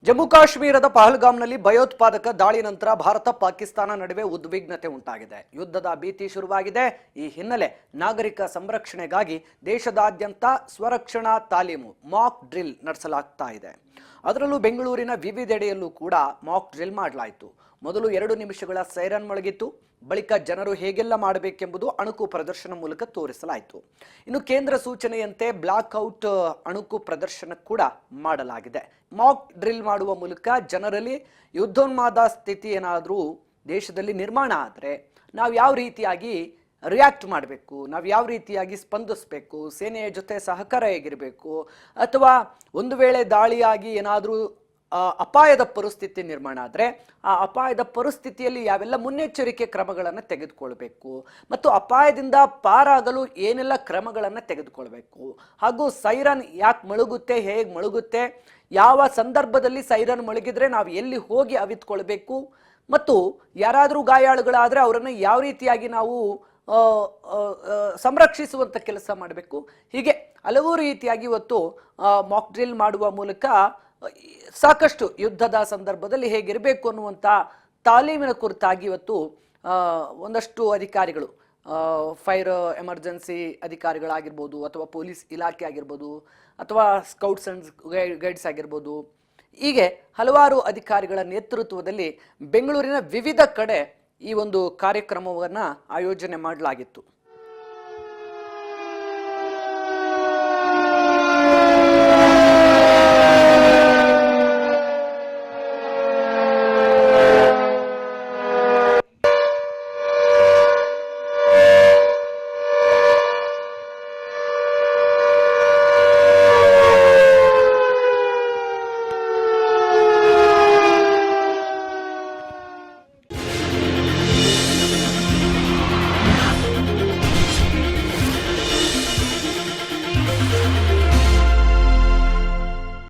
ಜಮ್ಮು ಕಾಶ್ಮೀರದ ಪಹಲ್ಗಾಮ್ನಲ್ಲಿ ಭಯೋತ್ಪಾದಕ ದಾಳಿ ನಂತರ ಭಾರತ ಪಾಕಿಸ್ತಾನ ನಡುವೆ ಉದ್ವಿಗ್ನತೆ ಉಂಟಾಗಿದೆ. ಯುದ್ಧದ ಭೀತಿ ಶುರುವಾಗಿದೆ. ಈ ಹಿನ್ನೆಲೆ ನಾಗರಿಕ ಸಂರಕ್ಷಣೆಗಾಗಿ ದೇಶದಾದ್ಯಂತ ಸ್ವರಕ್ಷಣಾ ತಾಲೀಮು ಮಾಕ್ ಡ್ರಿಲ್ ನಡೆಸಲಾಗ್ತಾ ಇದೆ. ಅದರಲ್ಲೂ ಬೆಂಗಳೂರಿನ ವಿವಿಧೆಡೆಯಲ್ಲೂ ಕೂಡ ಮಾಕ್ ಡ್ರಿಲ್ ಮಾಡಲಾಯಿತು. ಮೊದಲು 2 ನಿಮಿಷಗಳ ಸೈರನ್ ಮೊಳಗಿತ್ತು. ಬಳಿಕ ಜನರು ಹೇಗೆಲ್ಲ ಮಾಡಬೇಕೆಂಬುದು ಅಣುಕು ಪ್ರದರ್ಶನ ಮೂಲಕ ತೋರಿಸಲಾಯಿತು. ಇನ್ನು ಕೇಂದ್ರ ಸೂಚನೆಯಂತೆ ಬ್ಲಾಕ್ ಔಟ್ ಅಣುಕು ಪ್ರದರ್ಶನ ಕೂಡ ಮಾಡಲಾಗಿದೆ. ಮಾಕ್ ಡ್ರಿಲ್ ಮಾಡುವ ಮೂಲಕ ಜನರಲ್ಲಿ ಯುದ್ಧೋನ್ಮಾದ ಸ್ಥಿತಿ ಏನಾದರೂ ದೇಶದಲ್ಲಿ ನಿರ್ಮಾಣ ಆದರೆ ನಾವು ಯಾವ ರೀತಿಯಾಗಿ ರಿಯಾಕ್ಟ್ ಮಾಡಬೇಕು, ನಾವು ಯಾವ ರೀತಿಯಾಗಿ ಸ್ಪಂದಿಸಬೇಕು, ಸೇನೆಯ ಜೊತೆ ಸಹಕಾರ ಹೇಗಿರಬೇಕು, ಅಥವಾ ಒಂದು ವೇಳೆ ದಾಳಿಯಾಗಿ ಏನಾದರೂ ಅಪಾಯದ ಪರಿಸ್ಥಿತಿ ನಿರ್ಮಾಣ ಆದರೆ ಆ ಅಪಾಯದ ಪರಿಸ್ಥಿತಿಯಲ್ಲಿ ಯಾವೆಲ್ಲ ಮುನ್ನೆಚ್ಚರಿಕೆ ಕ್ರಮಗಳನ್ನು ತೆಗೆದುಕೊಳ್ಬೇಕು ಮತ್ತು ಅಪಾಯದಿಂದ ಪಾರಾಗಲು ಏನೆಲ್ಲ ಕ್ರಮಗಳನ್ನು ತೆಗೆದುಕೊಳ್ಬೇಕು, ಹಾಗೂ ಸೈರನ್ ಯಾಕೆ ಮೊಳಗುತ್ತೆ, ಹೇಗೆ ಮೊಳಗುತ್ತೆ, ಯಾವ ಸಂದರ್ಭದಲ್ಲಿ ಸೈರನ್ ಮೊಳಗಿದ್ರೆ ನಾವು ಎಲ್ಲಿ ಹೋಗಿ ಅವಿತ್ಕೊಳ್ಬೇಕು ಮತ್ತು ಯಾರಾದರೂ ಗಾಯಾಳುಗಳಾದರೆ ಅವರನ್ನು ಯಾವ ರೀತಿಯಾಗಿ ನಾವು ಸಂರಕ್ಷಿಸುವಂಥ ಕೆಲಸ ಮಾಡಬೇಕು. ಹೀಗೆ ಹಲವು ರೀತಿಯಾಗಿ ಇವತ್ತು ಮಾಕ್ ಡ್ರಿಲ್ ಮಾಡುವ ಮೂಲಕ ಸಾಕಷ್ಟು ಯುದ್ಧದ ಸಂದರ್ಭದಲ್ಲಿ ಹೇಗಿರಬೇಕು ಅನ್ನುವಂಥ ತಾಲೀಮಿನ ಕುರಿತಾಗಿ ಇವತ್ತು ಒಂದಷ್ಟು ಅಧಿಕಾರಿಗಳು, ಫೈರ್ ಎಮರ್ಜೆನ್ಸಿ ಅಧಿಕಾರಿಗಳಾಗಿರ್ಬೋದು ಅಥವಾ ಪೊಲೀಸ್ ಇಲಾಖೆ ಆಗಿರ್ಬೋದು ಅಥವಾ ಸ್ಕೌಟ್ಸ್ ಅಂಡ್ ಗೈಡ್ಸ್ ಆಗಿರ್ಬೋದು, ಹೀಗೆ ಹಲವಾರು ಅಧಿಕಾರಿಗಳ ನೇತೃತ್ವದಲ್ಲಿ ಬೆಂಗಳೂರಿನ ವಿವಿಧ ಕಡೆ ಈ ಒಂದು ಕಾರ್ಯಕ್ರಮವನ್ನು ಆಯೋಜನೆ ಮಾಡಲಾಗಿತ್ತು.